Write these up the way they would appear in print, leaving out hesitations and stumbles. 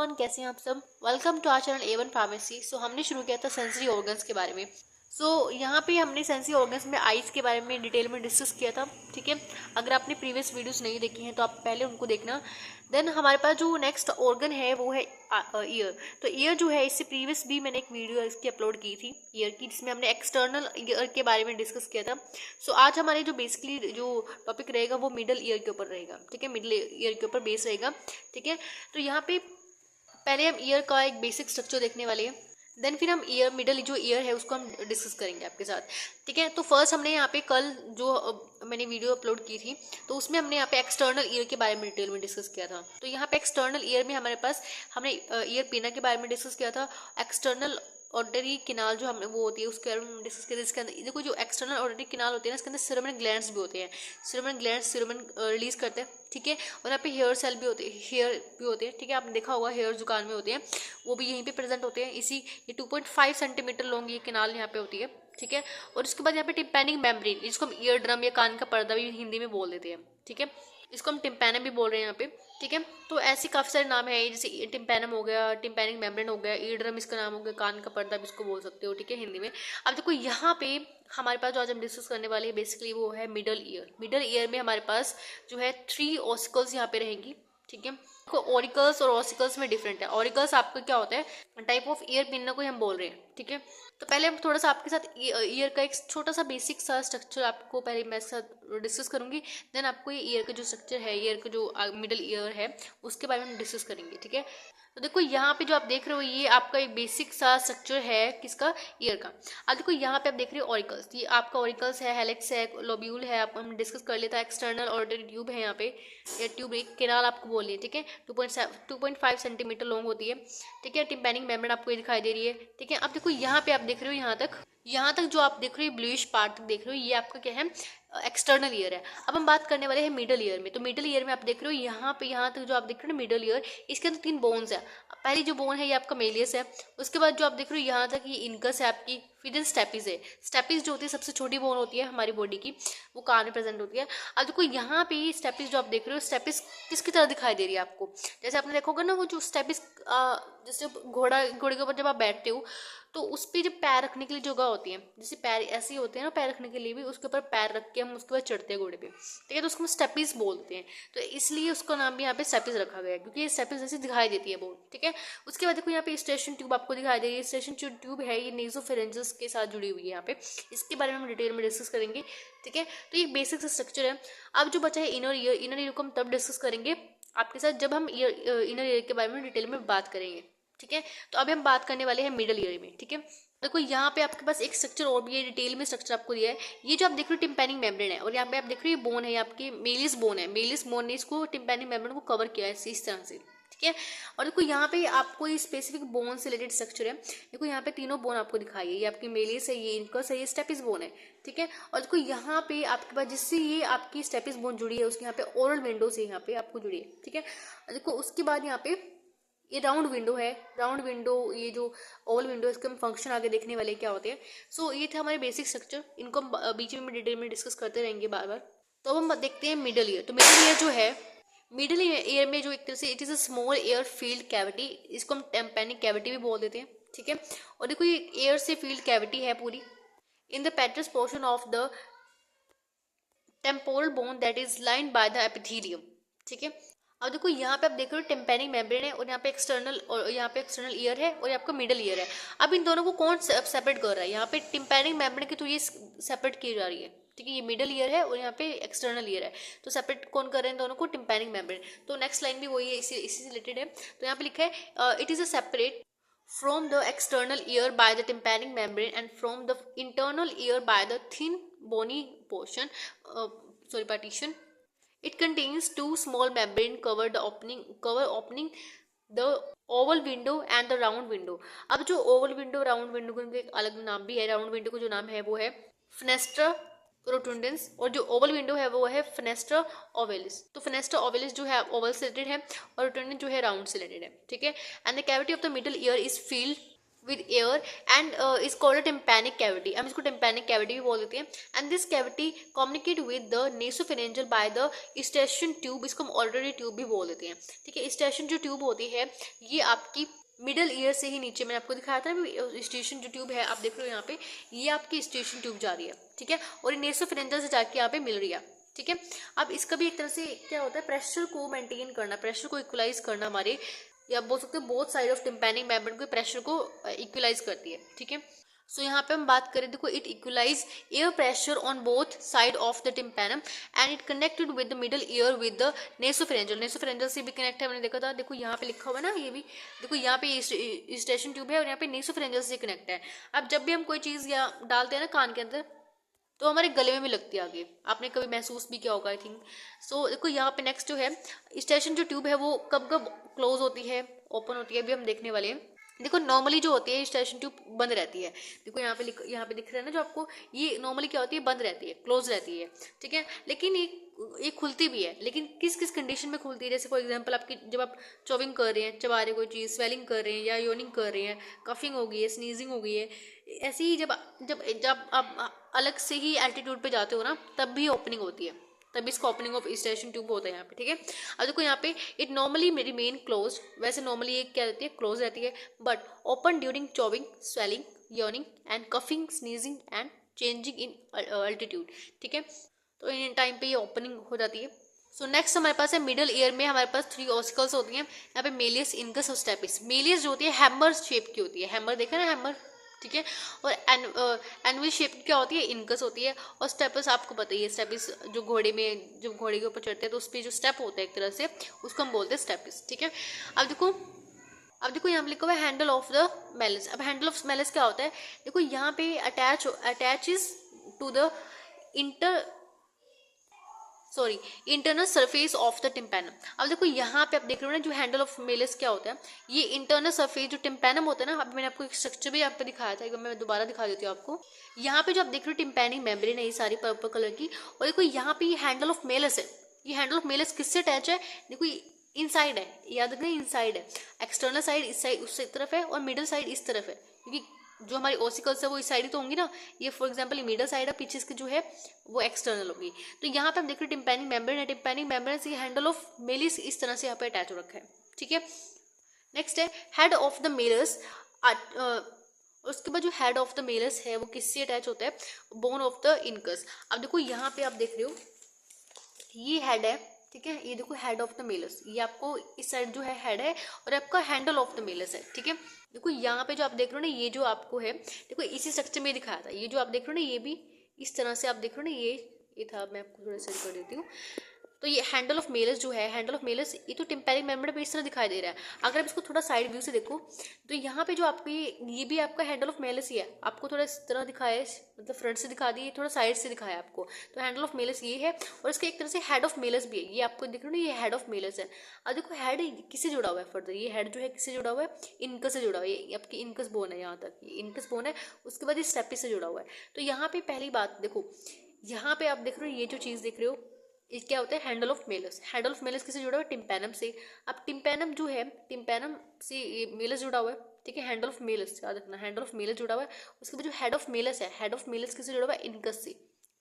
Everyone, कैसे हैं आप सब। Welcome to our channel A1 pharmacy. हमने शुरू किया था सेंसरी ऑर्गन्स के बारे में। यहाँ पे हमने सेंसरी ऑर्गन्स में आइज के बारे में डिटेल में डिस्कस किया था। ठीक है, अगर आपने प्रीवियस वीडियोस नहीं देखी हैं तो आप पहले उनको देखना। देन हमारे पास जो नेक्स्ट ऑर्गन है वो है ईयर। तो ईयर जो है, इससे प्रीवियस भी मैंने एक वीडियो इसकी अपलोड की थी ईयर की, जिसमें हमने एक्सटर्नल ईयर के बारे में डिस्कस किया था। आज हमारे जो बेसिकली जो टॉपिक रहेगा वो मिडल ईयर के ऊपर रहेगा। ठीक है, मिडल ईयर के ऊपर बेस रहेगा। ठीक है, तो यहाँ पे पहले हम ईयर का एक बेसिक स्ट्रक्चर देखने वाले हैं। देन फिर हम ईयर मिडल जो ईयर है उसको हम डिस्कस करेंगे आपके साथ। ठीक है, तो फर्स्ट हमने यहाँ पे कल जो मैंने वीडियो अपलोड की थी तो उसमें हमने यहाँ पे एक्सटर्नल ईयर के बारे में डिटेल में डिस्कस किया था। तो यहाँ पे एक्सटर्नल ईयर में हमारे पास हमने ईयर पिना के बारे में डिस्कस किया था। एक्सटर्नल ऑर्डरी किनाल जो हमने वो होती है उसके बारे में डिस्कस किया था। इसके अंदर देखो, जो एक्सटर्नल ऑर्डरी किनाल होते हैं ना, इसके अंदर सिरोमन ग्लैंड्स भी होते हैं। सिरोमन ग्लैंड्स सिरोमन रिलीज करते हैं। ठीक है, और यहाँ पे हेयर सेल भी होते हैं, हेयर भी होते हैं। ठीक है, आपने देखा होगा हेयर जो कान में होते हैं वो भी यहीं पे प्रेजेंट होते हैं। ये 2.5 सेंटीमीटर लॉन्ग ये किनाल यहाँ पे होती है। ठीक है, और इसके बाद यहाँ पे टिम्पैनिक मेम्ब्रेन, जिसको हम ईयर ड्रम या कान का पर्दा भी हिंदी में बोल देते हैं। ठीक है, इसको हम टिम्पैनम भी बोल रहे हैं यहाँ पे। ठीक है, तो ऐसे काफ़ी सारे नाम है, जैसे टिम्पैनम हो गया, टिम्पैनिक मेम्ब्रेन हो गया, ईयर ड्रम इसका नाम हो गया, कान का पर्दा भी इसको बोल सकते हो। ठीक है, हिंदी में। अब देखो यहाँ पे हमारे पास जो आज हम डिस्कस करने वाले हैं बेसिकली वो है मिडल ईयर। मिडल ईयर में हमारे पास जो है 3 ऑसिकल्स यहाँ पे रहेंगी। ठीक है, तो ऑरिकल्स और ऑसिकल्स में डिफरेंट है। ऑरिकल्स आपका क्या होता है, टाइप ऑफ ईयर पिन को हम बोल रहे हैं। ठीक है, तो पहले हम थोड़ा सा आपके साथ ईयर का एक छोटा सा बेसिक सा स्ट्रक्चर आपको पहले मैं इसके साथ डिस्कस करूंगी। देन आपको ये ईयर का जो स्ट्रक्चर है, ईयर का जो मिडल ईयर है उसके बारे में डिस्कस करेंगे। ठीक है, तो देखो यहाँ पे जो आप देख रहे हो ये आपका एक बेसिक सा स्ट्रक्चर है किसका, ईयर का। अब देखो यहाँ पे आप देख रहे हो ऑरिकल्स, ये आपका ऑरिकल्स है, हेलिक्स है, लोब्यूल है, आप हम डिस्कस कर लेता है। एक्सटर्नल ऑर्डरी ट्यूब है यहाँ पे, या ट्यूब एक केनाल आपको बोलिए। ठीक है, 2.5 सेंटीमीटर लॉन्ग होती है। ठीक है, टिम्पैनिक मेम्ब्रेन आपको ये दिखाई दे रही है। ठीक है, अब देखो यहाँ पे आप देख रहे हो यहाँ तक जो आप देख रहे हो ब्लूइश पार्ट तक देख रहे हो, ये आपका क्या है, एक्सटर्नल ईयर है। अब हम बात करने वाले हैं मिडल ईयर में। तो मिडल ईयर में आप देख रहे हो यहाँ तक जो आप देख रहे हो मिडल ईयर, इसके अंदर 3 बोन्स है। पहली जो बोन है ये आपका मेलियस है। उसके बाद जो आप देख रहे हो यहाँ तक ये इनकस है आपकी, फिर स्टेपिस है। स्टेपिस जो होती है सबसे छोटी बोन होती है हमारी बॉडी की, वो कान में प्रेजेंट होती है। अब देखो यहाँ पे स्टेपिस जो आप देख रहे हो, स्टेपिस किसकी तरह दिखाई दे रही है आपको, जैसे आपने देखोगे ना वो जो स्टेपिस, जैसे घोड़े के ऊपर जब आप बैठते हो तो उस पर जब पैर रखने के लिए जगह होती है, जैसे पैर ऐसे ही होते हैं ना, पैर रखने के लिए भी उसके ऊपर पैर रख के हम उसके बाद चढ़ते हैं घोड़े पे। ठीक है, तो उसको हम स्टेपिस बोलते हैं। तो इसलिए उसका नाम भी यहाँ पे स्टेपिस रखा गया है, क्योंकि ये स्टेपिस जैसे दिखाई देती है बहुत। ठीक है, उसके बाद देखो यहाँ पे स्टेशन ट्यूब आपको दिखाई दे रही है। स्टेशन जो ट्यूब है ये नेसोफेरेंजिस के साथ जुड़ी हुई है यहाँ पे, इसके बारे में हम डिटेल में डिस्कस करेंगे। ठीक है, तो ये बेसिक स्ट्रक्चर है। अब जो बचा है इनर ईयर को हम तब डिस्कस करेंगे आपके साथ जब हम इनर ईयर के बारे में डिटेल में बात करेंगे। ठीक है, तो अभी हम बात करने वाले हैं मिडल ईयर में। ठीक है, देखो यहाँ पे आपके पास एक स्ट्रक्चर और भी है, डिटेल में स्ट्रक्चर आपको दिया है। ये जो आप देख रहे हो टिम्पैनिक मेम्ब्रेन है, और यहाँ पे आप देख रहे हो ये बोन है, ये आपकी मेलिस बोन है। मेलिस बोन ने इसको टिम्पैनिक मेम्ब्रेन को कवर किया है इस तरह से। ठीक है, और देखो यहाँ पे आपको ये स्पेसिफिक बोन से रिलेटेड स्ट्रक्चर है। देखो यहाँ पे तीनों बोन आपको दिखाई है, ये आपकी मेलिस है, ये इनकस है, ये स्टेपिस बोन है। ठीक है, और देखो यहाँ पे आपके पास जिससे ये आपकी स्टेपिस बोन जुड़ी है उसके यहाँ पे ओरल विंडो से यहाँ पे आपको जुड़ी है। ठीक है, देखो उसके बाद यहाँ पे ये राउंड विंडो है। राउंड विंडो, ये जो ओवल विंडो, इसके हम फंक्शन आगे देखने वाले क्या होते हैं। ये थे हमारे बेसिक स्ट्रक्चर, इनको हम बीच में डिटेल में डिस्कस करते रहेंगे बार बार। तो अब हम देखते हैं मिडल ईयर। तो मिडल ईयर जो है, मिडल ईयर में जो एक तरह से it is a small air field cavity, इसको हम टेम्पैनिक कैविटी भी बोल देते हैं। ठीक है, और देखो ये एयर से फील्ड कैविटी है पूरी in the पेट्रस portion of the temporal bone that is lined by the epithelium. ठीक है, अब देखो यहाँ पे आप देख रहे हो टिम्पैनिक मेम्ब्रेन है, और यहाँ पे एक्सटर्नल ईयर है, और आपका मिडल ईयर है। अब इन दोनों को कौन सेपरेट कर रहा है, यहाँ पे टिम्पैनिक मेम्ब्रेन की तो ये सेपरेट की जा रही है। ठीक है, ये मिडल ईयर है और यहाँ पे एक्सटर्नल ईयर है, तो सेपरेट कौन कर रहे हैं दोनों को, टिम्पैनिक मेम्ब्रेन। तो नेक्स्ट लाइन भी वही है, इसी से रिलेटेड है। तो यहाँ पे लिखा है it is a separate from the external ear by the tympanic membrane and from the internal ear by the thin bony partition. It contains 2 small membrane cover opening the oval window and the round window. अब जो oval window round window को एक अलग नाम भी है। Round window को जो नाम है वो है फेनेस्ट्रा रोटुंडेंस, और जो ओवल विंडो है वो है फेनेस्ट्रा ओवेलिस। तो फेनेस्ट्रा ओवेलिस जो है ओवल से रिलेटेड है, और रोटुंडेंस जो है राउंड से रिलेटेड है। ठीक है, and the cavity of the middle year is field with air and is called a tympanic cavity. हम इसको tympanic cavity भी बोल देते हैं. And this cavity communicate with the nasopharyngeal by the eustachian tube. इसको हम auditory tube भी बोल देते हैं. ठीक है, eustachian जो ट्यूब होती है ये आपकी मिडल ईयर से ही नीचे, मैंने आपको दिखाया था eustachian जो ट्यूब है आप देख रहे हो यहाँ पे, ये आपकी eustachian ट्यूब जा रही है. ठीक है, और ये nasopharyngeal से जाके यहाँ पे मिल रही है. ठीक है, अब इसका भी एक तरह से क्या होता है, प्रेशर को मेंटेन करना, प्रेशर को इक्वलाइज करना हमारे, या आप बोल सकते हो both side of tympanic membrane को प्रेशर को इक्वलाइज करती है. ठीक है, सो यहाँ पे हम बात करें, देखो it equalize air pressure on both side of the tympanum and it connected with the middle ear with the nasopharyngeal. Nasopharyngeal से भी कनेक्ट है, मैंने देखा था, देखो यहाँ पे लिखा हुआ है ना, ये भी देखो यहाँ पे eustachian ट्यूब है और यहाँ पे नेसोफेरेंजियल से कनेक्ट है. अब जब भी हम कोई चीज़ या डालते हैं ना कान के अंदर, तो हमारे गले में भी लगती है आगे, आपने कभी महसूस भी किया होगा आई थिंक. सो देखो यहाँ पे नेक्स्ट जो है eustachian जो ट्यूब है वो कब कब क्लोज होती है, ओपन होती है, अभी हम देखने वाले हैं. देखो नॉर्मली जो होती है eustachian ट्यूब बंद रहती है. देखो यहाँ पे दिख रहा है ना जो आपको, ये नॉर्मली क्या होती है, बंद रहती है, क्लोज रहती है. ठीक है, लेकिन ये खुलती भी है, लेकिन किस किस कंडीशन में खुलती है. जैसे फॉर एग्जांपल आपकी जब आप चॉविंग कर रहे हैं, चबा रहे कोई चीज़, स्वेलिंग कर रहे हैं या योनिंग कर रहे हैं, कफिंग हो गई है, स्नीजिंग हो गई है, ऐसे ही जब जब जब आप अलग से ही एल्टीट्यूड पे जाते हो ना, तब भी ओपनिंग होती है, तभी इसका ओपनिंग ऑफ eustachian ट्यूब होता है यहाँ पे. ठीक है, अब देखो यहाँ पे इट नॉर्मली रिमेन क्लोज, वैसे नॉर्मली ये क्या रहती है, क्लोज रहती है, but open during chewing, swallowing, yawning and coughing, sneezing and changing in altitude. ठीक है, तो इन टाइम पे ये ओपनिंग हो जाती है. सो नेक्स्ट हमारे पास है मिडल ईयर में हमारे पास 3 ऑसिकल्स होती हैं यहाँ पे, मेलियस, इनकस और स्टेपिस. मेलियस जो होती है हैमर शेप की होती है, हैमर देखा ना, हैमर. ठीक है, और एनविल शेप क्या होती है, इनकस होती है. और स्टेपिस आपको पता ही है, स्टेपिस जो घोड़े में, जब घोड़े के ऊपर चढ़ते हैं तो उस पर जो स्टेप होता है एक तरह से, उसको हम बोलते हैं स्टेपिस. ठीक है, अब देखो यहाँ पे लिखा हुआ है हैंडल ऑफ द मेलिस. अब हैंडल ऑफ मेलिस क्या होता है, देखो यहाँ पे attaches to the internal surface of the tympanum. अब देखो यहाँ पे आप देख रहे हो ना, जो हैंडल ऑफ मेलिस क्या होता है, ये इंटरनल सरफेस जो टिम्पैनम होता है ना, अभी मैंने आपको एक स्ट्रक्चर भी यहाँ पे दिखाया था, एक बार मैं दोबारा दिखा देती हूँ आपको. यहाँ पे जो आप देख रहे हो टिम्पैनिक मेम्ब्रेन है, ये सारी पर्पल कलर की, और देखो यहाँ पे ये हैंडल ऑफ मेलिस है. ये हैंडल ऑफ मेलिस किससे अटैच है, देखो इनसाइड है, याद रखना इनसाइड है. एक्सटर्नल साइड इस साइड उस तरफ है, और मिडल साइड इस तरफ है, क्योंकि जो हमारी ओसिकल्स है वो इस साइड ही तो होंगी ना. ये फॉर एग्जांपल मिडल साइड है, पीछे इसकी जो है वो एक्सटर्नल होगी. तो यहाँ पे हम देख रहे हैं टिम्पैनिक मेम्ब्रेन है, टिम्पैनिक मेम्ब्रेन से हैंडल ऑफ मेलिस इस तरह से यहाँ पे अटैच हो रखा है. ठीक है, नेक्स्ट है हेड ऑफ द मेलिस. उसके बाद जो हेड ऑफ द मेलिस है वो किससे अटैच होता है, बोन ऑफ द इनकस. अब देखो यहाँ पे आप देख रहे हो ये हेड है. ठीक है, ये देखो हेड ऑफ द मेलिस, ये आपको इस साइड जो है हेड है, और आपका हैंडल ऑफ द मेलिस है. ठीक है, देखो यहाँ पे जो आप देख रहे हो ना, ये जो आपको है, देखो इसी स्ट्रक्चर में दिखाया था, ये जो आप देख रहे हो ना, ये भी इस तरह से आप देख रहे हो ना, ये था, मैं आपको थोड़ा सेंड कर देती हूँ. तो ये हैंडल ऑफ मेलिस जो है, हैंडल ऑफ मेलिस ये तो टिम्पैनिक मेम्ब्रेन पे इस तरह दिखाई दे रहा है. अगर आप इसको थोड़ा साइड व्यू से देखो तो यहाँ पे जो आपको ये भी आपका हैंडल ऑफ मेलिस ही है, आपको थोड़ा इस तरह दिखाया है, मतलब फ्रंट से दिखा दी, थोड़ा साइड से दिखाया आपको. तो हैंडल ऑफ मेलिस ये है, और इसका एक तरह से हेड ऑफ मेलिस भी है, ये आपको दिख रहा है ना, ये हेड ऑफ मेलिस है. अब देखो हेड किससे जुड़ा हुआ है फर्दर, ये हेड जो है किससे जुड़ा हुआ है, इनकस से जुड़ा हुआ है. ये आपकी इनकस बोन है, यहाँ तक ये इनकस बोन है. उसके बाद ये स्टेपिस से जुड़ा हुआ है. तो यहाँ पे पहली बात देखो, यहाँ पे आप देख रहे हो ये जो चीज़ देख रहे हो, ये क्या होता है, handle of malice. Handle of malice किससे जुड़ा हुआ है, टिम्पैनम से. अब टिम्पैनम जो है, टिम्पैनम से मेलिस जुड़ा हुआ है. ठीक है, हैंडल ऑफ मेलिस याद रखना, हैंडल ऑफ मेलिस जुड़ा हुआ है. उसके बाद जो हेड ऑफ मेलिस है, हेड ऑफ मेलिस किससे जुड़ा हुआ है, इनकस से.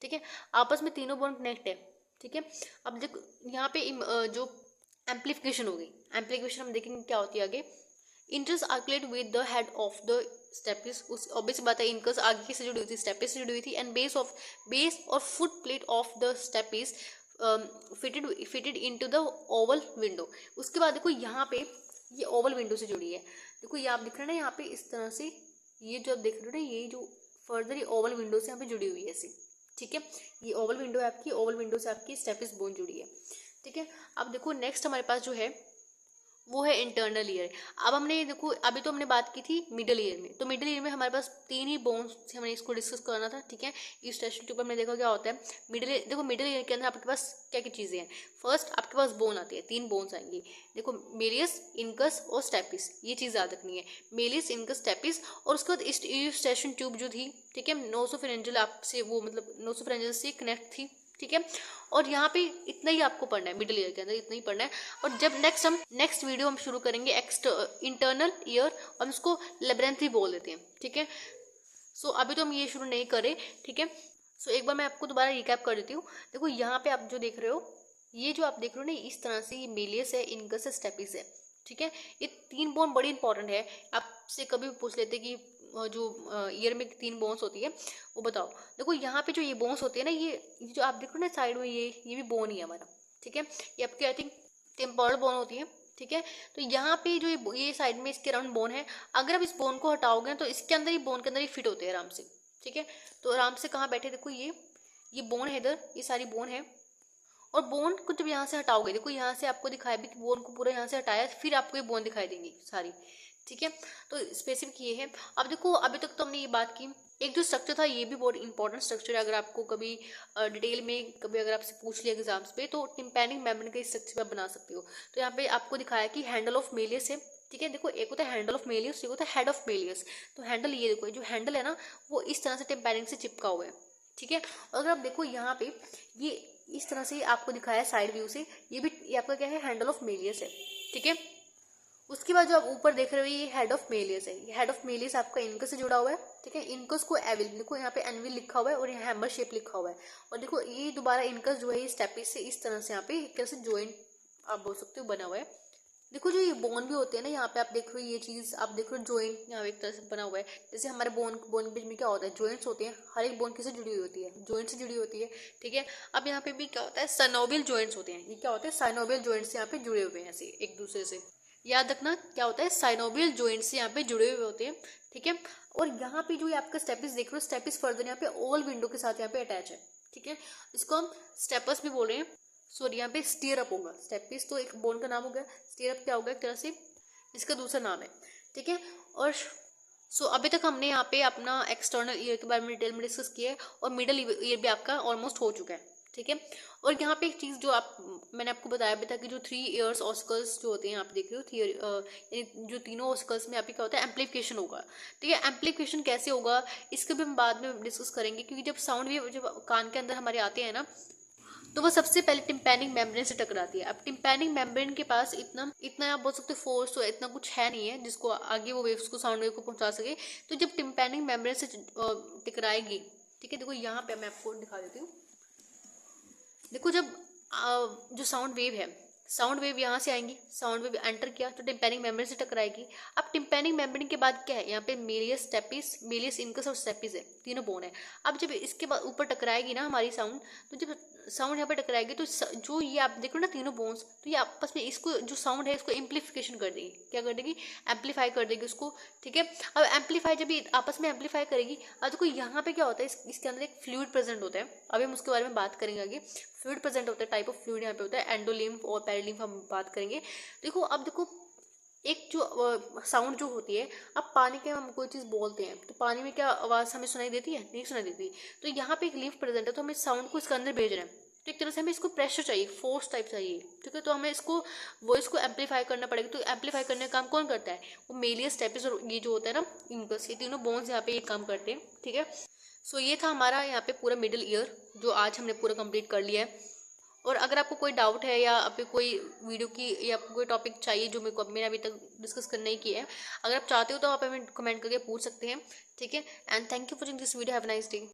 ठीक है, आपस में तीनों बोन कनेक्ट है. ठीक है, अब देखो यहाँ पे जो एम्प्लीफिकेशन हो गई, एम्प्लीफिकेशन हम देखेंगे क्या होती है आगे. इंटर्स articulate with the head of the stapes. उस ऑब्वियस बात है, इनकस आगे किससे जुड़ी हुई थी, स्टेपिस से जुड़ी हुई थी. एंड बेस और foot plate of the stapes fitted into the oval window. उसके बाद देखो यहाँ पे ये ओवल विंडो से जुड़ी है. देखो ये आप दिख रहे हैं ना, यहाँ पे इस तरह से ये जो आप देख रहे हो ना, ये जो फर्दर ये ओवल विंडो से यहाँ पे जुड़ी हुई है ऐसे. ठीक है, ये ओवल विंडो है आपकी, ओवल विंडो से आपकी स्टेपिस बोन जुड़ी है. ठीक है, अब देखो नेक्स्ट हमारे पास जो है वो है इंटरनल ईयर. अब हमने देखो अभी तो हमने बात की थी मिडल ईयर में, तो मिडल ईयर में हमारे पास 3 ही बोन्स से हमने इसको डिस्कस करना था. ठीक है, eustachian ट्यूब में देखो क्या होता है. देखो मिडल ईयर के अंदर आपके पास क्या क्या चीज़ें हैं. फर्स्ट आपके पास बोन आती है, 3 बोन्स आएंगी. देखो मेलियस, इनकस और स्टेपिस, ये चीज़ याद रखनी है, मेलियस, इनकस, स्टेपिस. और उसके बाद eustachian ट्यूब जो थी, ठीक है, नोसोफेरेंजियल आपसे वो मतलब नोसोफेरेंजियल से कनेक्ट थी. ठीक है। और यहाँ पे इतना ही आपको पढ़ना है, मिडिल ईयर के अंदर इतना ही पढ़ना है। और जब नेक्स्ट वीडियो हम शुरू करेंगे इंटरनल ईयर, हम इसको लेब्रेंथी बोल देते हैं, ठीक है। सो अभी तो हम ये शुरू नहीं करें, ठीक है। सो एक बार मैं आपको दोबारा रिकैप कर देती हूँ। देखो यहाँ पे आप जो देख रहे हो, ये जो आप देख रहे हो ना, इस तरह से ये मेलियस है, इनकस है, स्टेपिस है, ठीक है। ये 3 बोन बड़ी इंपॉर्टेंट है। आपसे कभी पूछ लेते कि जो ईयर में 3 बोन्स होती है वो बताओ। देखो यहाँ पे जो ये बोन्स होती है ना, ये जो आप देख रहे हो ना साइड में, ये भी बोन ही है हमारा, ठीक है। ये आपकी आई थिंक टेम्पोरल बोन होती है, ठीक है। तो यहाँ पे जो ये साइड में इसके अराउंड बोन है, अगर आप इस बोन को हटाओगे तो इसके अंदर ही, बोन के अंदर ही फिट होते हैं आराम से, ठीक है। तो आराम से कहाँ बैठे, देखो ये बोन है इधर, ये सारी बोन है। और बोन को जब यहाँ से हटाओगे, देखो यहाँ से आपको दिखाया भी कि बोन को पूरा यहाँ से हटाया, फिर आपको ये बोन दिखाई देंगी सारी, ठीक है। तो स्पेसिफिक ये है। अब देखो अभी तक तो हमने ये बात की, एक जो स्ट्रक्चर था ये भी बहुत इंपॉर्टेंट स्ट्रक्चर है। अगर आपको कभी डिटेल में कभी अगर आपसे पूछ लिया एग्जाम्स पे, तो टिम्पैनिक मेम्ब्रेन का स्ट्रक्चर आप बना सकते हो। तो यहाँ पे आपको दिखाया कि हैंडल ऑफ मेलियस है, ठीक है। देखो एक होता है हैंडल ऑफ मेलियस, एक होता है हेड ऑफ मेलियस। तो हैंडल, ये देखो जो हैंडल है ना, वो इस तरह से टिम्पैनिक से चिपका हुआ है, ठीक है। और अगर आप देखो यहाँ पे ये इस तरह से आपको दिखाया है साइड व्यू से, ये आपका क्या है, हैंडल ऑफ मेलियस है, ठीक है। उसके बाद जो आप ऊपर देख रहे हो ये हेड ऑफ मेलियस है। ये हेड ऑफ मेलियस आपका इनकस से जुड़ा हुआ है, ठीक है। इनकस को एविल, देखो यहाँ पे एनविल लिखा हुआ है और यहाँ हैमर शेप लिखा हुआ है। और देखो ये दोबारा इनकस जो है ये स्टेपिस से इस तरह से यहाँ पे एक तरह से ज्वाइंट आप बोल सकते हो बना हुआ है। देखो जो ये बोन भी होते हैं ना, यहाँ पे आप देख रहे हो ये चीज, आप देख रहे हो ज्वाइंट यहाँ एक तरह से बना हुआ है। जैसे हमारे बोन के बीच में क्या होता है, ज्वाइंट्स होते हैं। हर एक बोन किससे जुड़ी हुई होती है, ज्वाइंट से जुड़ी होती है, ठीक है। अब यहाँ पे भी क्या होता है, साइनोवियल ज्वाइंट्स होते हैं। ये क्या होते हैं, साइनोवियल ज्वाइंट्स यहाँ पे जुड़े हुए हैं ऐसे एक दूसरे से। याद रखना क्या होता है, साइनोवियल ज्वाइंट्स यहाँ पे जुड़े हुए होते हैं, ठीक है। और यहाँ पे जो आपका स्टेपिस देख रहे हो, स्टेपिस फर्दर यहाँ पे ओवल विंडो के साथ यहाँ पे अटैच है, ठीक है। इसको हम स्टेपस भी बोल रहे हैं। सॉरी यहाँ पे स्टीयर अप होगा, स्टेपिस तो एक बोन का नाम हो गया, स्टीयर अप क्या होगा, एक तरह से इसका दूसरा नाम है, ठीक है। और अभी तक हमने यहाँ पे अपना एक्सटर्नल ईयर के बारे में डिटेल में डिस्कस किया है, और मिडल ईयर भी आपका ऑलमोस्ट हो चुका है, ठीक है। और यहाँ पे एक चीज़ जो मैंने आपको बताया भी था कि जो 3 ईयर्स ऑस्कल्स जो होते हैं, आप देख रहे हो थियरी, जो तीनों ऑस्कल्स में आप क्या होता है, एम्पलीफिकेशन होगा, ठीक है। एम्पलीफिकेशन कैसे होगा इसके भी हम बाद में डिस्कस करेंगे, क्योंकि जब साउंड वेव जब कान के अंदर हमारे आते हैं ना, तो वो सबसे पहले टिम्पैनिक मेम्ब्रेन से टकराती है। अब टिम्पैनिक मेम्ब्रेन के पास इतना आप बोल सकते हो फोर्स, तो इतना कुछ है नहीं है जिसको आगे वो वेव्स को, साउंड वेव को पहुंचा सके। तो जब टिम्पैनिक मेम्ब्रेन से टकराएगी, ठीक है। देखो यहाँ पे मैं आपको दिखा देती हूँ। देखो जब जो साउंड वेव है, साउंड वेव यहाँ से आएंगी, साउंड वेव एंटर किया तो टिम्पैनिक मेम्ब्रेन से टकराएगी। अब टिम्पैनिक मेम्ब्रेन के बाद क्या है, यहाँ पे मेलियस स्टेपिस, मेलियस इनकस और स्टेपिस है, तीनों बोन है। अब जब इसके बाद ऊपर टकराएगी ना हमारी साउंड, तो जब साउंड यहाँ पे टकराएगी तो जो ये आप देख रहे हो ना तीनों बोन्स, तो ये आपस में इसको जो साउंड है इसको एम्पलीफिकेशन कर देगी, क्या कर देगी, एम्पलीफाई कर देगी उसको, ठीक है। अब एम्पलीफाई जब ये आपस में एम्पलीफाई करेगी, अब देखो यहाँ पे क्या होता है, इसके अंदर एक फ्लूइड प्रेजेंट होता है। अभी हम उसके बारे में बात करेंगे आगे। फ्लूइड प्रेजेंट होता है, टाइप ऑफ फ्लूइड यहाँ पे होता है, एंडोलिम्फ और पेरिलिम्फ हम बात करेंगे। देखो अब देखो एक जो साउंड जो होती है, अब पानी के हम कोई चीज़ बोलते हैं तो पानी में क्या आवाज़ हमें सुनाई देती है, नहीं सुनाई देती। तो यहाँ पे एक लिम्फ प्रेजेंट है, तो हमें साउंड को इसके अंदर भेज रहे हैं, तो एक तरह से हमें इसको प्रेशर चाहिए, फोर्स टाइप चाहिए, ठीक है। तो हमें इसको वॉइस को एम्पलीफाई करना पड़ेगा। तो एम्पलीफाई करने का काम कौन करता है, वो मेलियस स्टेपिस और ये जो होता है ना इनकस, ये तीनों बोन्स यहाँ पे ये काम करते हैं, ठीक है। ये था हमारा यहाँ पे पूरा मिडिल ईयर जो आज हमने पूरा कंप्लीट कर लिया है। और अगर आपको कोई डाउट है या आपको कोई वीडियो की या आपको कोई टॉपिक चाहिए जो मैंने अभी तक डिस्कस करने ही किया है, अगर आप चाहते हो तो आप हमें कमेंट करके पूछ सकते हैं, ठीक है। And thank you for watching this video, have a nice day.